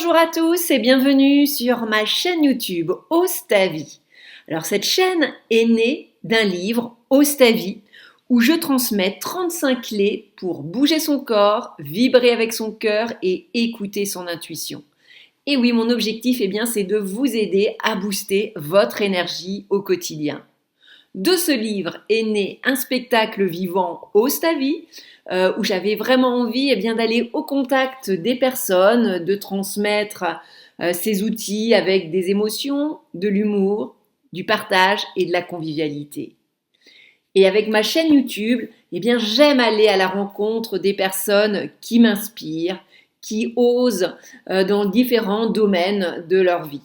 Bonjour à tous et bienvenue sur ma chaîne YouTube Ose ta vie. Alors cette chaîne est née d'un livre Ose ta vie où je transmets 35 clés pour bouger son corps, vibrer avec son cœur et écouter son intuition. Et oui, mon objectif c'est de vous aider à booster votre énergie au quotidien. De ce livre est né un spectacle vivant Ose ta vie, où j'avais vraiment envie d'aller au contact des personnes, de transmettre ces outils avec des émotions, de l'humour, du partage et de la convivialité. Et avec ma chaîne YouTube, j'aime aller à la rencontre des personnes qui m'inspirent, qui osent dans différents domaines de leur vie.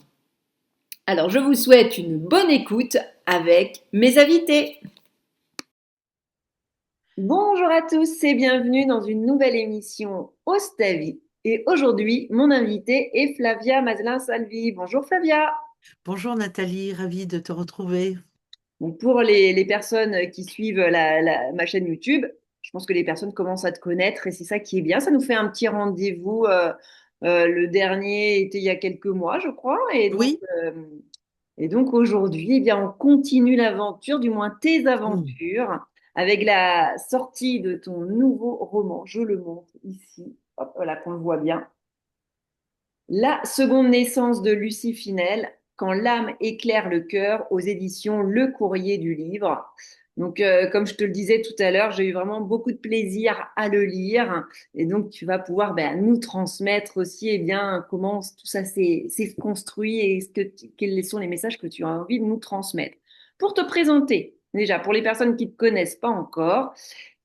Alors, je vous souhaite une bonne écoute avec mes invités. Bonjour à tous et bienvenue dans une nouvelle émission Ose ta vie. Et aujourd'hui, mon invité est Flavia Mazelin-Salvi. Bonjour Flavia. Bonjour Nathalie, ravie de te retrouver. Donc pour les personnes qui suivent ma chaîne YouTube, je pense que les personnes commencent à te connaître et c'est ça qui est bien. Ça nous fait un petit rendez-vous. Le dernier était il y a quelques mois, je crois. Oui. Et donc aujourd'hui, on continue l'aventure, du moins tes Hmm. aventures, avec la sortie de ton nouveau roman. Je le montre ici, hop, voilà qu'on le voit bien. La seconde naissance de Lucie Finel, quand l'âme éclaire le cœur, aux éditions Le Courrier du Livre. Donc, comme je te le disais tout à l'heure, j'ai eu vraiment beaucoup de plaisir à le lire. Et donc, tu vas pouvoir nous transmettre aussi comment tout ça s'est construit et quels sont les messages que tu as envie de nous transmettre. Pour te présenter, déjà, pour les personnes qui ne te connaissent pas encore,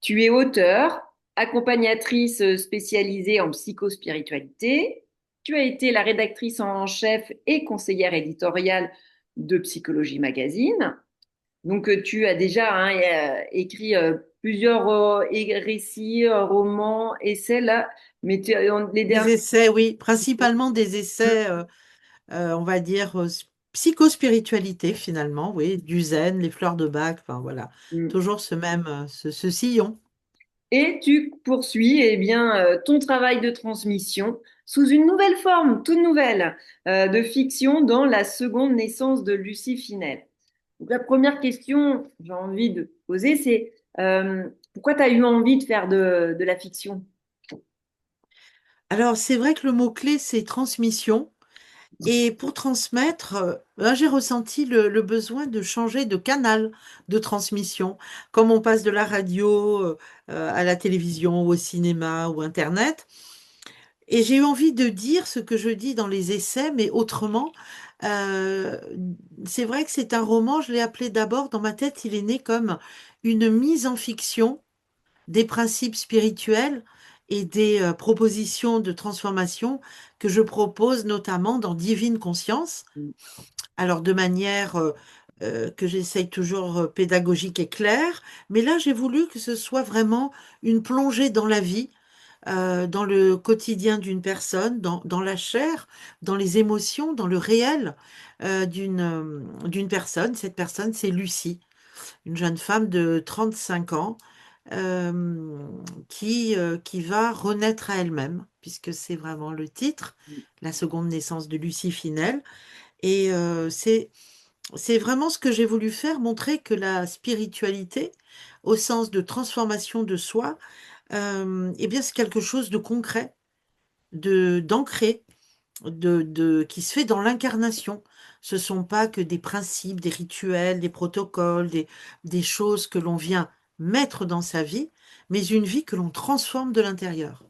tu es auteur, accompagnatrice spécialisée en psychospiritualité. Tu as été la rédactrice en chef et conseillère éditoriale de Psychologie Magazine. Donc, tu as déjà écrit plusieurs récits, romans, essais là, mais les Des derniers. essais, oui, principalement des essais, on va dire, psychospiritualité finalement, oui, du zen, les fleurs de Bach, enfin voilà, toujours ce même, ce sillon. Et tu poursuis ton travail de transmission sous une nouvelle forme, toute nouvelle, de fiction dans La seconde naissance de Lucie Finel. Donc la première question que j'ai envie de te poser, c'est pourquoi tu as eu envie de faire de la fiction? Alors c'est vrai que le mot-clé, c'est transmission. Et pour transmettre, là, j'ai ressenti le besoin de changer de canal de transmission. Comme on passe de la radio à la télévision ou au cinéma ou Internet. Et j'ai eu envie de dire ce que je dis dans les essais, mais autrement. Euh, c'est vrai que c'est un roman, je l'ai appelé d'abord, dans ma tête, il est né comme une mise en fiction des principes spirituels et des propositions de transformation que je propose notamment dans Divine Conscience. Alors de manière que j'essaye toujours pédagogique et claire, mais là j'ai voulu que ce soit vraiment une plongée dans la vie, dans le quotidien d'une personne, dans la chair, dans les émotions, dans le réel d'une personne. Cette personne, c'est Lucie, une jeune femme de 35 ans qui va renaître à elle-même, puisque c'est vraiment le titre, la seconde naissance de Lucie Finel. Et c'est vraiment ce que j'ai voulu faire, montrer que la spiritualité, au sens de transformation de soi, eh bien, c'est quelque chose de concret, d'ancré, qui se fait dans l'incarnation. Ce sont pas que des principes, des rituels, des protocoles, des choses que l'on vient mettre dans sa vie, mais une vie que l'on transforme de l'intérieur.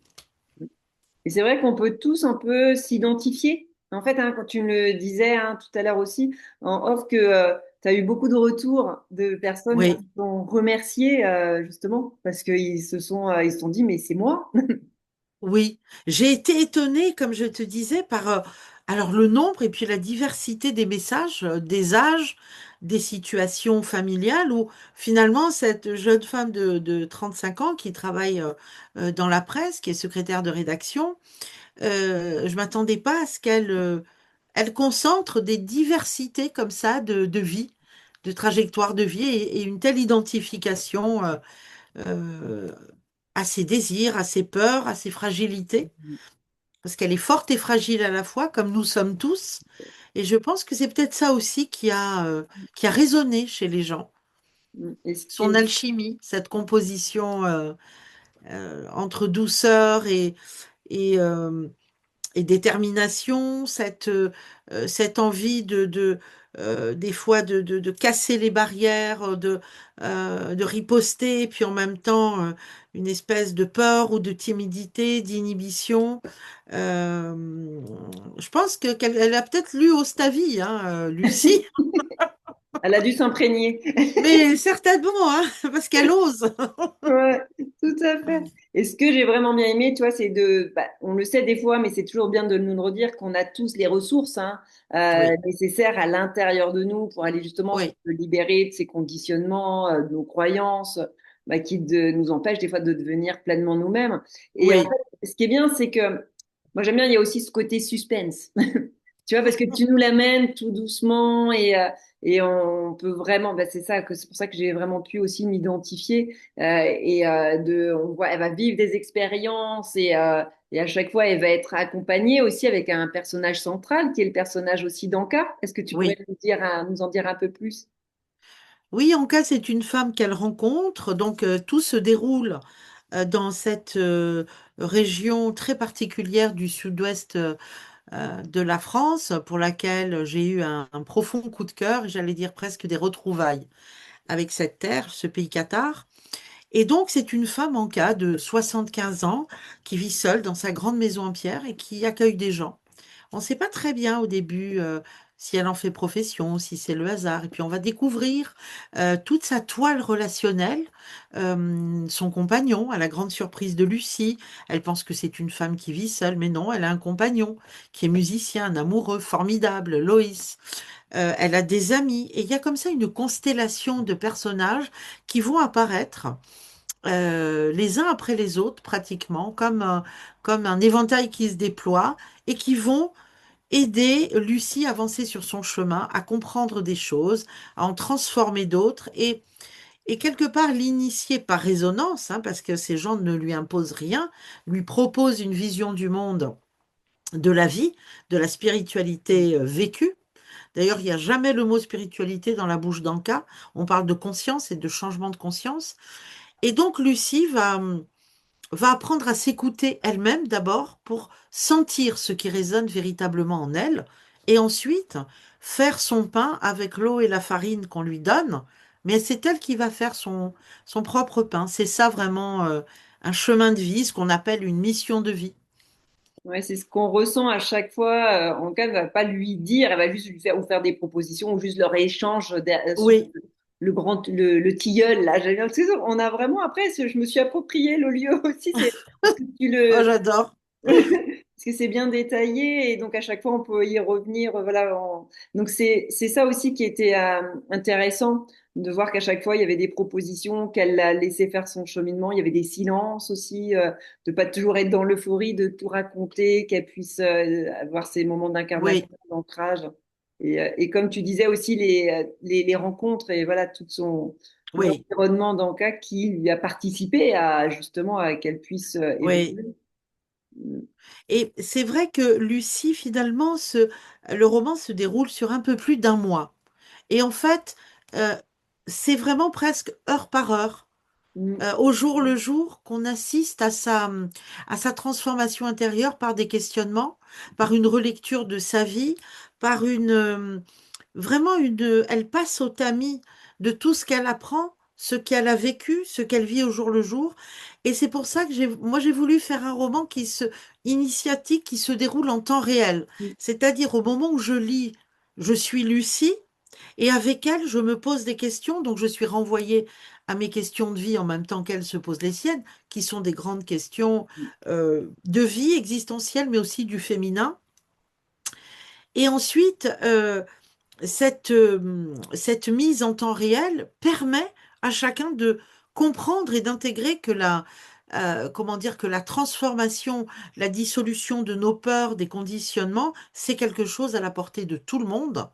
Et c'est vrai qu'on peut tous un peu s'identifier. En fait, quand tu me le disais tout à l'heure aussi, en off, que tu as eu beaucoup de retours de personnes qui Oui, t'ont remercié justement parce ils se sont dit, mais c'est moi. oui. J'ai été étonnée, comme je te disais, par alors le nombre et puis la diversité des messages, des âges, des situations familiales où finalement cette jeune femme de 35 ans qui travaille dans la presse, qui est secrétaire de rédaction, je m'attendais pas à ce elle concentre des diversités comme ça de vie, de trajectoire de vie et une telle identification euh, à ses désirs, à ses peurs, à ses fragilités. parce qu'elle est forte et fragile à la fois, comme nous sommes tous. Et je pense que c'est peut-être ça aussi qui a résonné chez les gens. Et ce qui Son est alchimie, cette composition entre douceur et, euh, et détermination, cette envie des fois de casser les barrières, de riposter, puis en même temps une espèce de peur ou de timidité, d'inhibition. Euh, je pense qu'elle a peut-être lu Ostavie, hein, Lucie, Elle a dû s'imprégner. mais certainement, hein, parce qu'elle ose. Ouais, tout à fait. Et ce que j'ai vraiment bien aimé, tu vois, c'est on le sait des fois, mais c'est toujours bien de nous le redire qu'on a tous les ressources hein, Oui, nécessaires à l'intérieur de nous pour aller justement se oui, libérer de ces conditionnements, de nos croyances, nous empêchent des fois de devenir pleinement nous-mêmes. Et en oui, fait, ce qui est bien, c'est que moi j'aime bien, il y a aussi ce côté suspense. Tu vois, parce que tu nous l'amènes tout doucement et on peut vraiment, c'est ça que c'est pour ça que j'ai vraiment pu aussi m'identifier on voit, elle va vivre des expériences et à chaque fois elle va être accompagnée aussi avec un personnage central qui est le personnage aussi d'Anka. Est-ce que tu pourrais oui. nous en dire un peu plus? Oui, Anka, c'est une femme qu'elle rencontre, donc tout se déroule dans cette région très particulière du sud-ouest de la France, pour laquelle j'ai eu un profond coup de cœur, et j'allais dire presque des retrouvailles avec cette terre, ce pays cathare. Et donc, c'est une femme en cas de 75 ans qui vit seule dans sa grande maison en pierre et qui accueille des gens. On ne sait pas très bien au début si elle en fait profession, si c'est le hasard. Et puis, on va découvrir toute sa toile relationnelle, son compagnon, à la grande surprise de Lucie. Elle pense que c'est une femme qui vit seule, mais non, elle a un compagnon qui est musicien, un amoureux formidable, Loïs. Elle a des amis. Et il y a comme ça une constellation de personnages qui vont apparaître les uns après les autres, pratiquement, comme un éventail qui se déploie et qui vont aider Lucie à avancer sur son chemin, à comprendre des choses, à en transformer d'autres et quelque part l'initier par résonance, hein, parce que ces gens ne lui imposent rien, lui proposent une vision du monde, de la vie, de la spiritualité vécue. D'ailleurs, il n'y a jamais le mot spiritualité dans la bouche d'Anka. On parle de conscience et de changement de conscience. Et donc, Lucie va apprendre à s'écouter elle-même d'abord pour sentir ce qui résonne véritablement en elle, et ensuite faire son pain avec l'eau et la farine qu'on lui donne, mais c'est elle qui va faire son propre pain. C'est ça vraiment un chemin de vie, ce qu'on appelle une mission de vie. Ouais, c'est ce qu'on ressent à chaque fois. Anka ne va pas lui dire, elle va juste lui faire ou faire des propositions ou juste leur échange sous Oui, le tilleul là. J'avais l'impression on a vraiment après je me suis approprié le lieu aussi c'est parce que tu oh, le j'adore. parce que c'est bien détaillé et donc à chaque fois on peut y revenir voilà donc c'est ça aussi qui était intéressant de voir qu'à chaque fois il y avait des propositions qu'elle a laissé faire son cheminement, il y avait des silences aussi de pas toujours être dans l'euphorie de tout raconter, qu'elle puisse avoir ses moments d'incarnation, Oui, d'ancrage et comme tu disais aussi les rencontres et voilà tout son oui, l'environnement d'Anka qui lui a participé à justement à qu'elle puisse oui. évoluer. Et c'est vrai que Lucie, finalement, le roman se déroule sur un peu plus d'un mois. Et en fait, euh, c'est vraiment presque heure par heure, Mm. au jour le jour, qu'on assiste à sa transformation intérieure par des questionnements, par une relecture de sa vie, par vraiment elle passe au tamis de tout ce qu'elle apprend, ce qu'elle a vécu, ce qu'elle vit au jour le jour. Et c'est pour ça que moi, j'ai voulu faire un roman initiatique, qui se déroule en temps réel. C'est-à-dire au moment où je lis, je suis Lucie, et avec elle, je me pose des questions, donc je suis renvoyée à mes questions de vie en même temps qu'elle se pose les siennes, qui sont des grandes questions de vie existentielle, mais aussi du féminin. Et ensuite, cette mise en temps réel permet à chacun de comprendre et d'intégrer comment dire, que la transformation, la dissolution de nos peurs, des conditionnements, c'est quelque chose à la portée de tout le monde,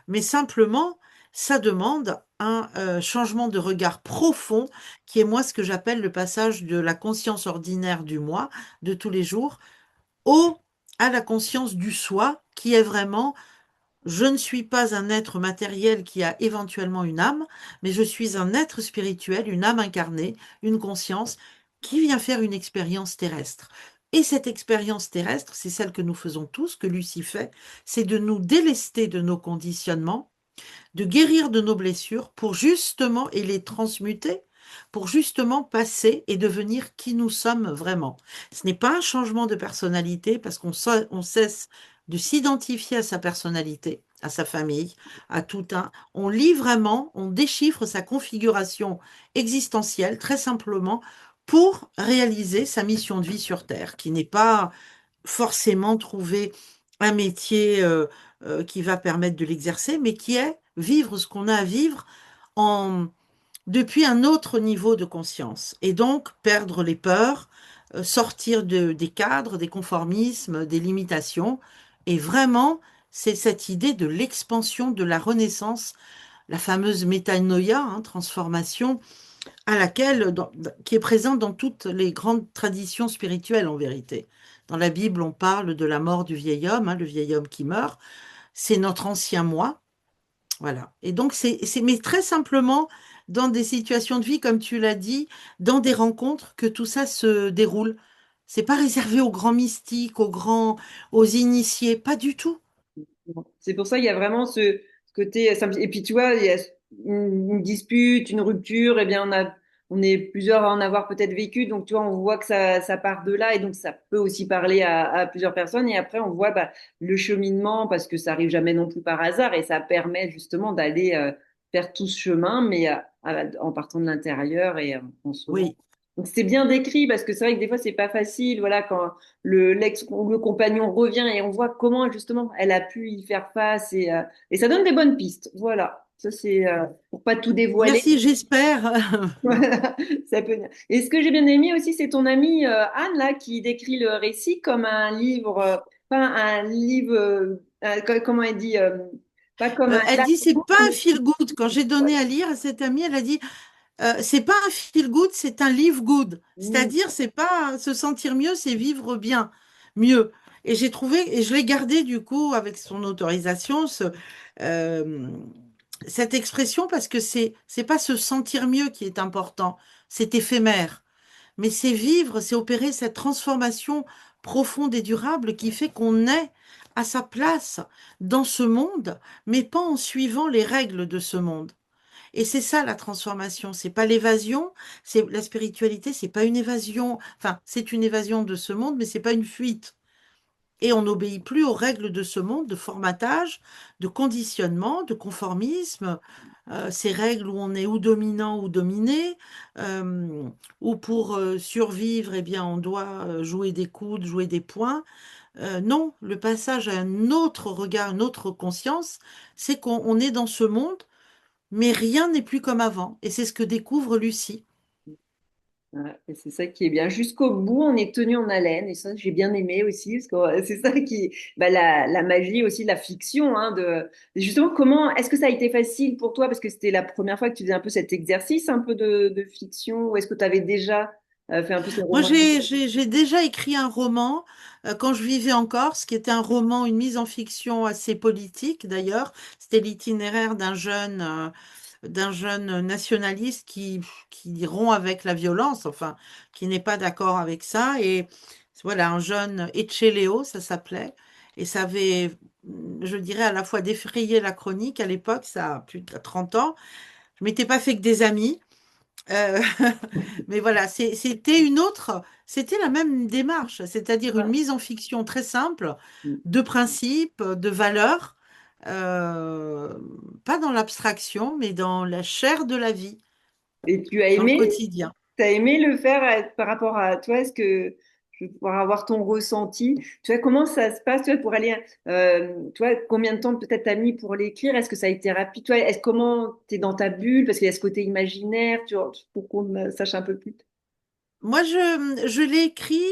mais simplement, ça demande un changement de regard profond, qui est moi ce que j'appelle le passage de la conscience ordinaire du moi, de tous les jours, au à la conscience du soi qui est vraiment je ne suis pas un être matériel qui a éventuellement une âme, mais je suis un être spirituel, une âme incarnée, une conscience qui vient faire une expérience terrestre. Et cette expérience terrestre, c'est celle que nous faisons tous, que Lucie fait, c'est de nous délester de nos conditionnements, de guérir de nos blessures pour justement, et les transmuter, pour justement passer et devenir qui nous sommes vraiment. Ce n'est pas un changement de personnalité parce on cesse de s'identifier à sa personnalité, à sa famille, à tout un. On lit vraiment, on déchiffre sa configuration existentielle très simplement pour réaliser sa mission de vie sur Terre, qui n'est pas forcément trouver un métier qui va permettre de l'exercer, mais qui est vivre ce qu'on a à vivre en, depuis un autre niveau de conscience. Et donc perdre les peurs, sortir des cadres, des conformismes, des limitations. Et vraiment, c'est cette idée de l'expansion, de la renaissance, la fameuse métanoïa, hein, transformation, à laquelle, qui est présente dans toutes les grandes traditions spirituelles en vérité. Dans la Bible, on parle de la mort du vieil homme, hein, le vieil homme qui meurt. C'est notre ancien moi. Voilà. Et donc, mais très simplement, dans des situations de vie, comme tu l'as dit, dans des rencontres, que tout ça se déroule. C'est pas réservé aux grands mystiques, aux initiés, pas du tout. C'est pour ça qu'il y a vraiment ce côté simple. Et puis tu vois, il y a une dispute, une rupture, et bien on est plusieurs à en avoir peut-être vécu, donc tu vois, on voit que ça part de là, et donc ça peut aussi parler à plusieurs personnes. Et après, on voit bah, le cheminement, parce que ça arrive jamais non plus par hasard, et ça permet justement d'aller faire tout ce chemin, mais en partant de l'intérieur et en s'ouvrant. Oui. Donc c'est bien décrit parce que c'est vrai que des fois c'est pas facile, voilà, quand l'ex ou le compagnon revient et on voit comment justement elle a pu y faire face et ça donne des bonnes pistes. Voilà, ça c'est pour pas tout dévoiler. Merci, j'espère. Voilà, ça peut. Et ce que j'ai bien aimé aussi, c'est ton amie Anne là qui décrit le récit comme un livre, pas un livre, comment elle dit, pas comme un Elle dit, c'est livre, pas un mais feel good. Quand j'ai donné à lire à cette amie, elle a dit, c'est pas un feel good, c'est un live good. Mm. C'est-à-dire, c'est pas se sentir mieux, c'est vivre bien, mieux. Et j'ai trouvé, et je l'ai gardé du coup avec son autorisation, euh, cette expression parce que c'est pas se sentir mieux qui est important, c'est éphémère. Mais c'est vivre, c'est opérer cette transformation profonde et durable qui fait qu'on est à sa place dans ce monde, mais pas en suivant les règles de ce monde. Et c'est ça la transformation, c'est pas l'évasion, c'est la spiritualité, c'est pas une évasion, enfin, c'est une évasion de ce monde, mais c'est pas une fuite. Et on n'obéit plus aux règles de ce monde de formatage, de conditionnement, de conformisme, ces règles où on est ou dominant ou dominé, euh, où pour survivre, eh bien, on doit jouer des coudes, jouer des poings. Non, le passage à un autre regard, une autre conscience, c'est qu'on est dans ce monde mais rien n'est plus comme avant. Et c'est ce que découvre Lucie. Ouais, et c'est ça qui est bien. Jusqu'au bout, on est tenu en haleine. Et ça, j'ai bien aimé aussi. Parce que c'est ça qui, bah, la magie aussi de la fiction. Hein, justement, comment, est-ce que ça a été facile pour toi? Parce que c'était la première fois que tu faisais un peu cet exercice, un peu de fiction. Ou est-ce que tu avais déjà fait un peu ce Moi, roman? j'ai déjà écrit un roman quand je vivais en Corse, qui était un roman, une mise en fiction assez politique d'ailleurs. C'était l'itinéraire d'un jeune nationaliste qui rompt avec la violence, enfin, qui n'est pas d'accord avec ça. Et voilà, un jeune Ecceleo, ça s'appelait. Et ça avait, je dirais, à la fois défrayé la chronique à l'époque, ça a plus de 30 ans. Je m'étais pas fait que des amis. Euh, mais voilà, c'était la même démarche, c'est-à-dire une mise en fiction très simple de principes, de valeurs, euh, pas dans l'abstraction, mais dans la chair de la vie, Et tu as dans le aimé? quotidien. T'as aimé le faire par rapport à toi? Est-ce que je vais pouvoir avoir ton ressenti? Tu vois, comment ça se passe, tu vois, pour aller, tu vois, combien de temps peut-être t'as mis pour l'écrire? Est-ce que ça a été rapide? Toi, comment t'es dans ta bulle? Parce qu'il y a ce côté imaginaire, tu vois, pour qu'on sache un peu plus. Moi, je l'ai écrit,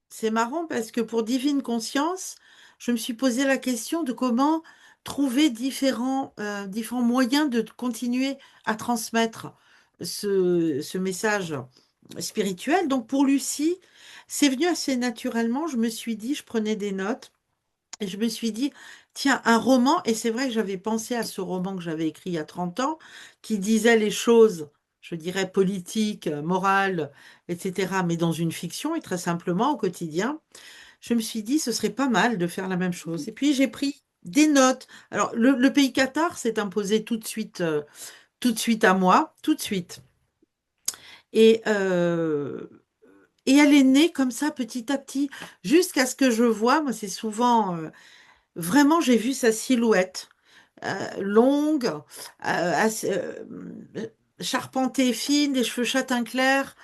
c'est marrant parce que pour Divine Conscience, je me suis posé la question de comment trouver différents moyens de continuer à transmettre ce message spirituelle. Donc pour Lucie, c'est venu assez naturellement. Je me suis dit, je prenais des notes et je me suis dit, tiens, un roman, et c'est vrai que j'avais pensé à ce roman que j'avais écrit il y a 30 ans, qui disait les choses, je dirais, politiques, morales, etc., mais dans une fiction et très simplement au quotidien. Je me suis dit, ce serait pas mal de faire la même chose. Et puis j'ai pris des notes. Alors, le pays Qatar s'est imposé tout de suite à moi, tout de suite. Et, euh, et elle est née comme ça, petit à petit, jusqu'à ce que je vois, moi c'est souvent, vraiment, j'ai vu sa silhouette, longue, charpentée fine, des cheveux châtain clair.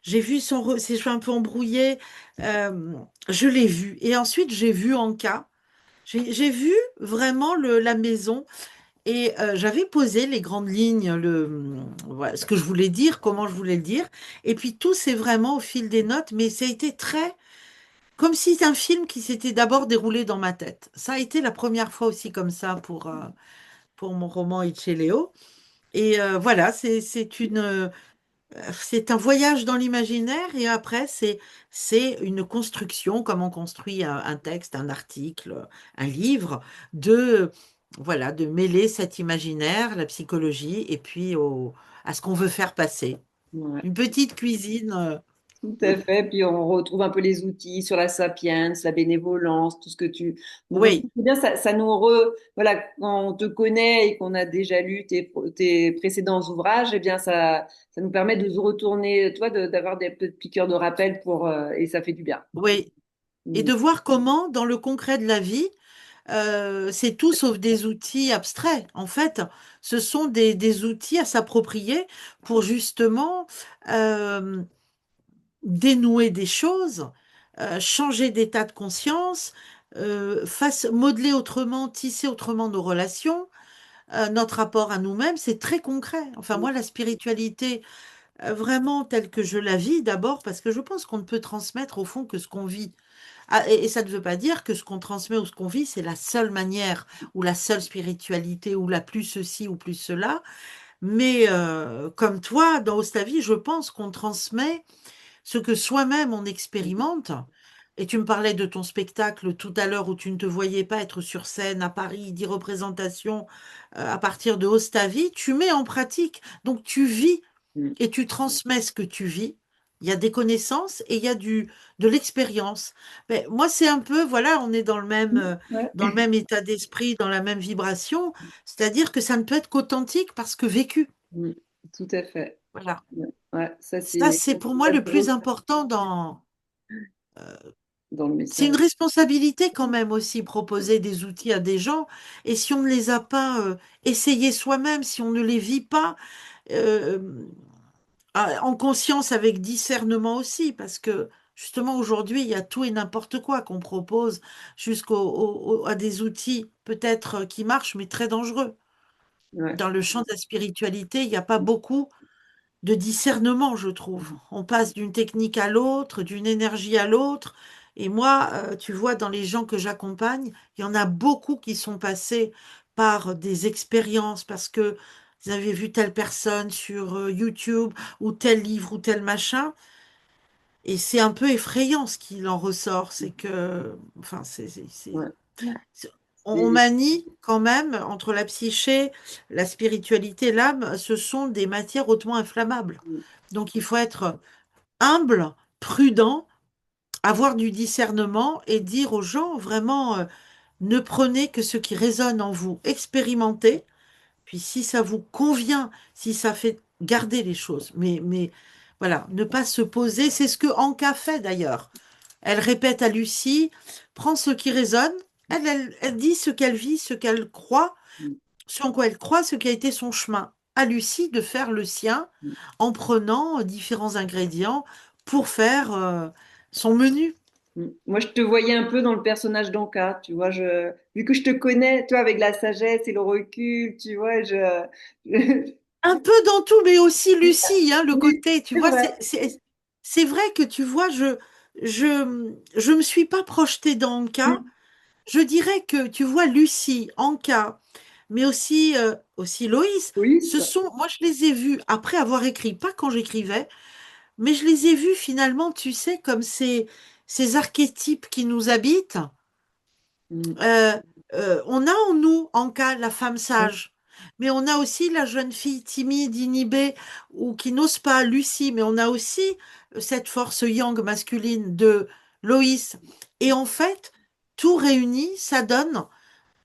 J'ai vu ses cheveux un peu embrouillés. euh, je l'ai vu. Et ensuite, j'ai vu Anka. J'ai vu vraiment la maison et j'avais posé les grandes lignes, voilà, ce que je voulais dire, comment je voulais le dire. Et puis tout c'est vraiment au fil des notes, mais ça a été très, comme si c'était un film qui s'était d'abord déroulé dans ma tête. Ça a été la première fois aussi comme ça pour mon roman Léo. Et voilà, c'est un voyage dans l'imaginaire et après, c'est une construction, comme on construit un texte, un article, un livre, de, voilà, de mêler cet imaginaire, la psychologie, et puis à ce qu'on veut faire passer. Ouais. Une petite cuisine. Tout à fait. Puis on retrouve un peu les outils sur la sapiens, la bénévolence, tout ce que tu. Donc Oui, c'est bien, ça nous voilà, quand on te connaît et qu'on a déjà lu tes précédents ouvrages, eh bien ça nous permet de se retourner, toi, d'avoir des petites piqûres de rappel et ça fait du bien. oui. Et Mm. de voir comment, dans le concret de la vie, c'est tout sauf des outils abstraits. En fait, ce sont des outils à s'approprier pour justement euh, dénouer des choses, changer d'état de conscience, modeler autrement, tisser autrement nos relations, notre rapport à nous-mêmes, c'est très concret. Enfin, moi, la spiritualité, vraiment telle que je la vis, d'abord, parce que je pense qu'on ne peut transmettre au fond que ce qu'on vit. Ah, et ça ne veut pas dire que ce qu'on transmet ou ce qu'on vit, c'est la seule manière ou la seule spiritualité ou la plus ceci ou plus cela. Mais comme toi, dans Ostavi, je pense qu'on transmet ce que soi-même on expérimente. Et tu me parlais de ton spectacle tout à l'heure où tu ne te voyais pas être sur scène à Paris, 10 représentations à partir de Ostavi. Tu mets en pratique, donc tu vis Mm. et tu transmets ce que tu vis. Il y a des connaissances et il y a de l'expérience. Mais moi, c'est un peu, voilà, on est Ouais. dans le même état d'esprit, dans la même vibration. C'est-à-dire que ça ne peut être qu'authentique parce que vécu. Mm. Tout à fait. Voilà. Ouais, ouais, ça Ça, c'est c'est pour moi le plus important dans le c'est une message. responsabilité quand même aussi, proposer des outils à des gens. Et si on ne les a pas essayés soi-même, si on ne les vit pas euh, en conscience avec discernement aussi, parce que justement aujourd'hui, il y a tout et n'importe quoi qu'on propose à des outils peut-être qui marchent, mais très dangereux. Ouais. Dans le champ de la spiritualité, il n'y a pas beaucoup de discernement, je trouve. On passe d'une technique à l'autre, d'une énergie à l'autre. Et moi, tu vois, dans les gens que j'accompagne, il y en a beaucoup qui sont passés par des expériences parce que vous avez vu telle personne sur YouTube ou tel livre ou tel machin. Et c'est un peu effrayant ce qu'il en ressort. C'est que, enfin, Ouais. c'est- on manie quand même entre la psyché, la spiritualité, l'âme, ce sont des matières hautement inflammables. Donc il faut être humble, prudent, avoir du discernement et dire aux gens vraiment, ne prenez que ce qui résonne en vous, expérimentez, puis si ça vous convient, si ça fait garder les choses. Mais voilà, ne pas se poser, c'est ce que Anka fait d'ailleurs. Elle répète à Lucie, prends ce qui résonne, elle dit ce qu'elle vit, ce qu'elle croit, Mm. ce en quoi elle croit, ce qui a été son chemin. À Lucie de faire le sien en prenant différents ingrédients pour faire son menu. Mm. Moi, je te voyais un peu dans le personnage d'Anka, tu vois, vu que je te connais, toi, avec la sagesse et le recul, tu vois, Un peu dans tout, mais aussi Lucie, hein, le Oui, côté, tu c'est vois, vrai. c'est vrai que tu vois, je me suis pas projetée dans Anka. Mm. Je dirais que, tu vois, Lucie, Anka, mais aussi Loïs, Oui, ça. moi je les ai vus après avoir écrit, pas quand j'écrivais, mais je les ai vus finalement, tu sais, comme ces archétypes qui nous habitent. Mm. Euh, on a en nous, en cas, la femme sage, mais on a aussi la jeune fille timide, inhibée, ou qui n'ose pas, Lucie, mais on a aussi cette force yang masculine de Loïs. Et en fait, tout réuni, ça donne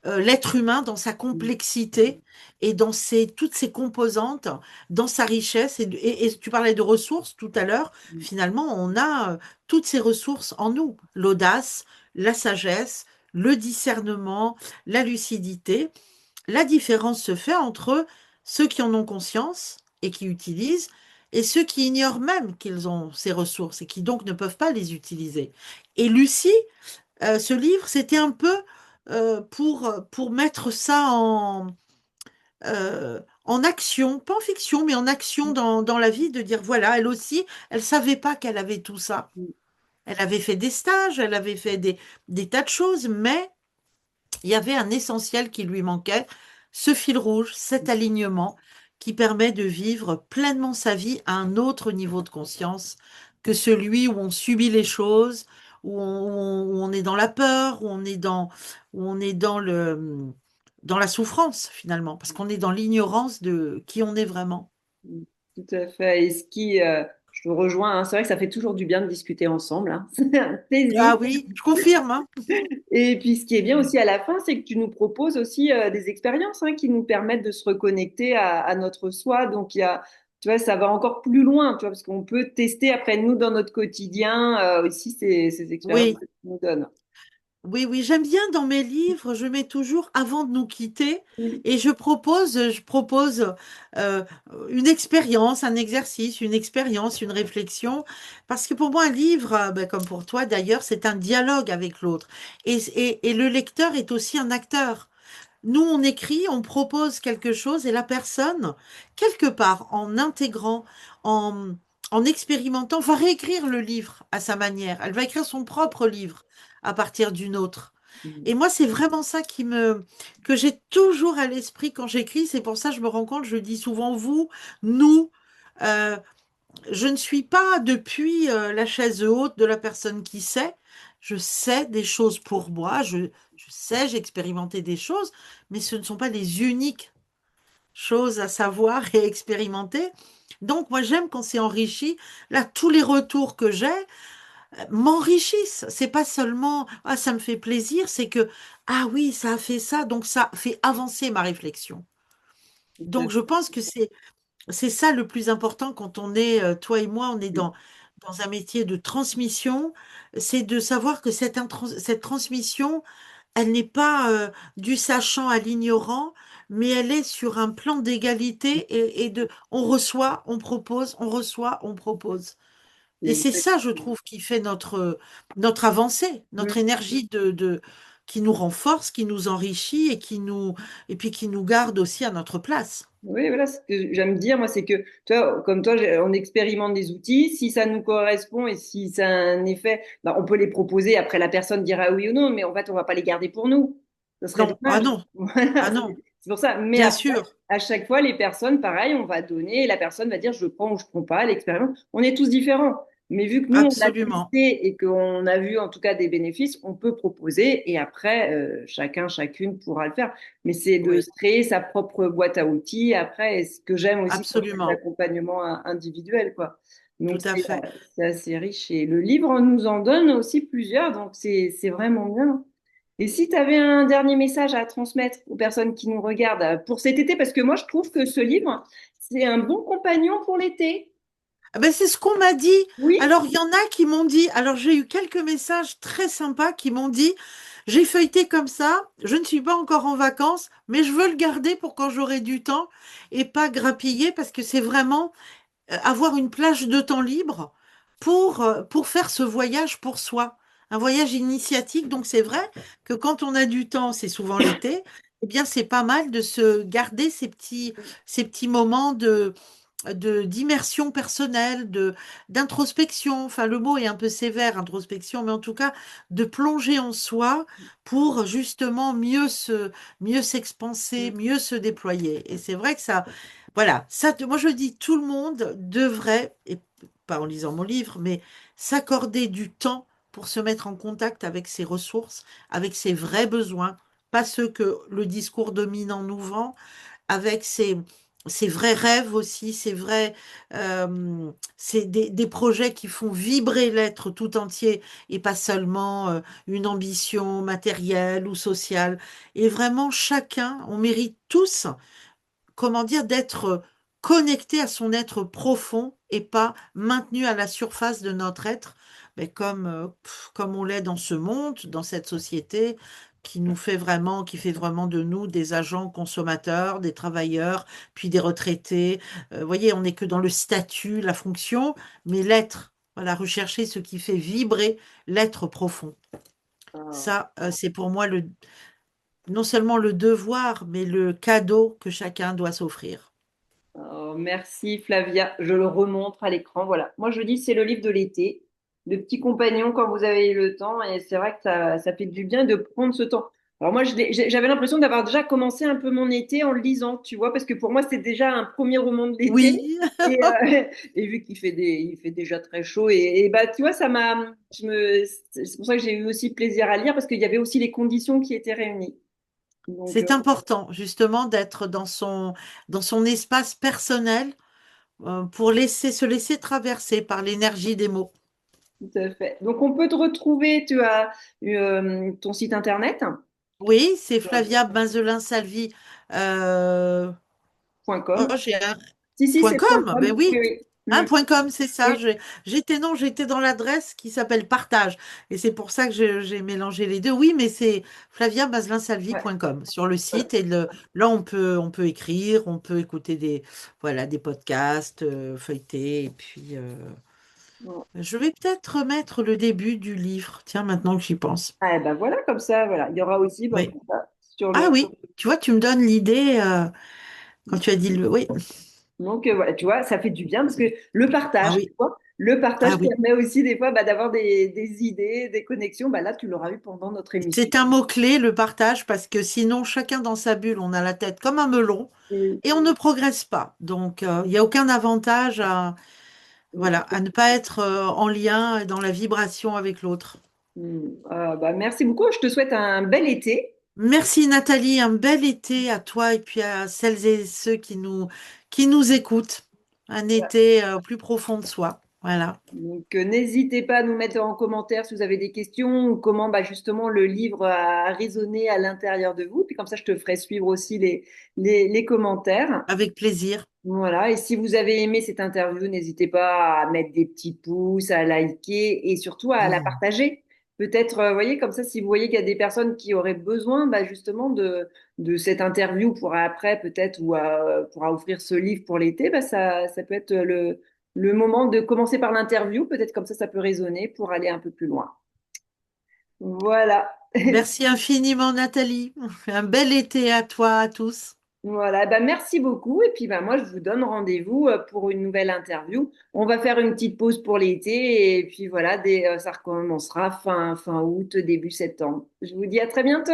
l'être humain dans sa Mm. complexité et dans toutes ses composantes, dans sa richesse. Et tu parlais de ressources tout à l'heure. Mm. Finalement, on a toutes ces ressources en nous. L'audace, la sagesse, le discernement, la lucidité. La différence se fait entre ceux qui en ont conscience et qui utilisent et ceux qui ignorent même qu'ils ont ces ressources et qui donc ne peuvent pas les utiliser. Et Lucie, ce livre, c'était un peu pour mettre ça en action, pas en fiction, mais en action dans la vie, de dire, voilà, elle aussi, elle savait pas qu'elle avait tout ça. Mm. Elle avait fait des stages, elle avait fait des tas de choses, mais il y avait un essentiel qui lui manquait, ce fil rouge, cet alignement qui permet de vivre pleinement sa vie à un autre niveau de conscience que celui où on subit les choses, où on est dans la peur, où on est dans la souffrance finalement, parce qu'on est dans l'ignorance de qui on est vraiment. Mm. Tout à fait. Et je te rejoins, hein, c'est vrai que ça fait toujours du bien de discuter ensemble, hein. C'est un plaisir. Ah oui, je confirme, hein. Et puis, ce qui est bien aussi à la fin, c'est que tu nous proposes aussi des expériences, hein, qui nous permettent de se reconnecter à notre soi. Donc, tu vois, ça va encore plus loin, tu vois, parce qu'on peut tester après nous dans notre quotidien aussi ces expériences Oui. que tu nous donnes. Oui, oui, j'aime bien dans mes livres, je mets toujours avant de nous quitter Oui. et je propose euh, une expérience, un exercice, une expérience, une réflexion, parce que pour moi, un livre, ben, comme pour toi d'ailleurs, c'est un dialogue avec l'autre. Et le lecteur est aussi un acteur. Nous, on écrit, on propose quelque chose et la personne, quelque part, en intégrant, en, en expérimentant, va réécrire le livre à sa manière. Elle va écrire son propre livre à partir d'une autre. Mhm. Et moi, c'est vraiment ça que j'ai toujours à l'esprit quand j'écris. C'est pour ça que je me rends compte, je dis souvent vous, nous. Euh, je ne suis pas depuis la chaise haute de la personne qui sait. Je sais des choses pour moi, je sais, j'ai expérimenté des choses, mais ce ne sont pas les uniques choses à savoir et expérimenter. Donc, moi, j'aime quand c'est enrichi. Là, tous les retours que j'ai m'enrichissent. C'est pas seulement, ah, ça me fait plaisir, c'est que, ah oui, ça a fait ça, donc ça fait avancer ma réflexion. Tout à Donc, je pense que c'est ça le plus important quand on est, toi et moi, on est fait. dans un métier de transmission, c'est de savoir que cette transmission, elle n'est pas du sachant à l'ignorant, mais elle est sur un plan d'égalité on reçoit, on propose, on reçoit, on propose. Et c'est ça, je trouve, qui fait notre avancée, notre Exact. énergie qui nous renforce, qui nous enrichit et puis qui nous garde aussi à notre place. Oui, voilà, ce que j'aime dire, moi, c'est que, tu vois, comme toi, on expérimente des outils. Si ça nous correspond et si ça a un effet, bah, on peut les proposer. Après, la personne dira oui ou non, mais en fait, on va pas les garder pour nous. Ce serait Non, ah dommage. non, Voilà, ah non, c'est pour ça. Mais bien après, sûr, à chaque fois, les personnes, pareil, on va donner et la personne va dire je prends ou je prends pas l'expérience. On est tous différents. Mais vu que nous, on a absolument, testé et qu'on a vu en tout cas des bénéfices, on peut proposer et après, chacun, chacune pourra le faire. Mais c'est de oui, se créer sa propre boîte à outils. Après, et ce que j'aime aussi quand je fais de absolument, l'accompagnement individuel, quoi. Donc, tout à fait. c'est assez riche. Et le livre nous en donne aussi plusieurs, donc c'est vraiment bien. Et si tu avais un dernier message à transmettre aux personnes qui nous regardent pour cet été, parce que moi, je trouve que ce livre, c'est un bon compagnon pour l'été. Ah ben, c'est ce qu'on m'a dit. Oui, Alors, il y en a qui m'ont dit, alors j'ai eu quelques messages très sympas qui m'ont dit, j'ai feuilleté comme ça, je ne suis pas encore en vacances, mais je veux le garder pour quand j'aurai du temps et pas grappiller parce que c'est vraiment avoir une plage de temps libre pour faire ce voyage pour soi, un voyage initiatique. Donc, c'est vrai que quand on a du temps, c'est souvent l'été, eh bien, c'est pas mal de se garder ces petits moments d'immersion personnelle, d'introspection. Enfin, le mot est un peu sévère, introspection, mais en tout cas, de plonger en soi pour justement mieux s'expanser, mieux se déployer. Et c'est vrai que ça, voilà, ça, moi je dis, tout le monde devrait, et pas en lisant mon livre, mais s'accorder du temps pour se mettre en contact avec ses ressources, avec ses vrais besoins, pas ceux que le discours dominant nous vend, avec ses vrais rêves aussi, c'est des projets qui font vibrer l'être tout entier et pas seulement une ambition matérielle ou sociale. Et vraiment, chacun, on mérite tous, comment dire, d'être connecté à son être profond et pas maintenu à la surface de notre être, mais comme on l'est dans ce monde, dans cette société qui fait vraiment de nous des agents consommateurs, des travailleurs, puis des retraités. Vous voyez, on n'est que dans le statut, la fonction, mais l'être. Voilà, rechercher ce qui fait vibrer l'être profond. Ah, Ça, c'est pour moi non seulement le devoir, mais le cadeau que chacun doit s'offrir. oh, merci Flavia, je le remontre à l'écran. Voilà. Moi, je dis c'est le livre de l'été, de petits compagnons quand vous avez le temps. Et c'est vrai que ça fait du bien de prendre ce temps. Alors moi, j'avais l'impression d'avoir déjà commencé un peu mon été en le lisant, tu vois, parce que pour moi, c'est déjà un premier roman de l'été. Oui, Et, et vu il fait déjà très chaud, et bah, tu vois, c'est pour ça que j'ai eu aussi plaisir à lire, parce qu'il y avait aussi les conditions qui étaient réunies. Donc, c'est important justement d'être dans son espace personnel pour se laisser traverser par l'énergie des mots. tout à fait. Donc, on peut te retrouver, tu as ton site internet, Oui, c'est Flavia Benzelin-Salvi. Euh, oh, .com. j'ai un Si, point c'est .com. .com, ben Oui, oui. oui. Un Mm. point .com, c'est ça. Oui, Non, j'étais dans l'adresse qui s'appelle partage. Et c'est pour ça que j'ai mélangé les deux. Oui, mais c'est ouais. flaviabaselinsalvi.com sur le Voilà. site. Là, on peut écrire, on peut écouter voilà, des podcasts, feuilleter. Et puis, je vais peut-être remettre le début du livre. Tiens, maintenant que j'y pense. Ah, et ben voilà, comme ça, voilà. Il y aura aussi, bah, Oui. tout ça sur Ah le. oui, tu vois, tu me donnes l'idée quand tu as dit le. Oui. Donc, voilà, tu vois, ça fait du bien parce que le Ah partage, tu oui. vois, le Ah partage oui. permet aussi des fois bah, d'avoir des idées, des connexions. Bah, là, tu l'auras eu pendant notre émission. C'est un mot-clé, le partage, parce que sinon, chacun dans sa bulle, on a la tête comme un melon Oui. et on ne progresse pas. Donc, il n'y a aucun avantage voilà, à ne pas être en lien dans la vibration avec l'autre. Bah, merci beaucoup. Je te souhaite un bel été. Merci Nathalie, un bel été à toi et puis à celles et ceux qui nous écoutent. Un été plus profond de soi. Voilà, Donc, n'hésitez pas à nous mettre en commentaire si vous avez des questions ou comment bah, justement le livre a résonné à l'intérieur de vous. Puis comme ça, je te ferai suivre aussi les commentaires. avec plaisir. Voilà. Et si vous avez aimé cette interview, n'hésitez pas à mettre des petits pouces, à liker et surtout à la Mm. partager. Peut-être, vous voyez, comme ça, si vous voyez qu'il y a des personnes qui auraient besoin bah, justement de cette interview pour après peut-être ou pourra offrir ce livre pour l'été, bah, ça peut être le moment de commencer par l'interview. Peut-être comme ça peut résonner pour aller un peu plus loin. Voilà. Merci infiniment Nathalie. Un bel été à toi, à tous. Voilà, bah merci beaucoup. Et puis bah moi, je vous donne rendez-vous pour une nouvelle interview. On va faire une petite pause pour l'été et puis voilà, ça recommencera fin août, début septembre. Je vous dis à très bientôt.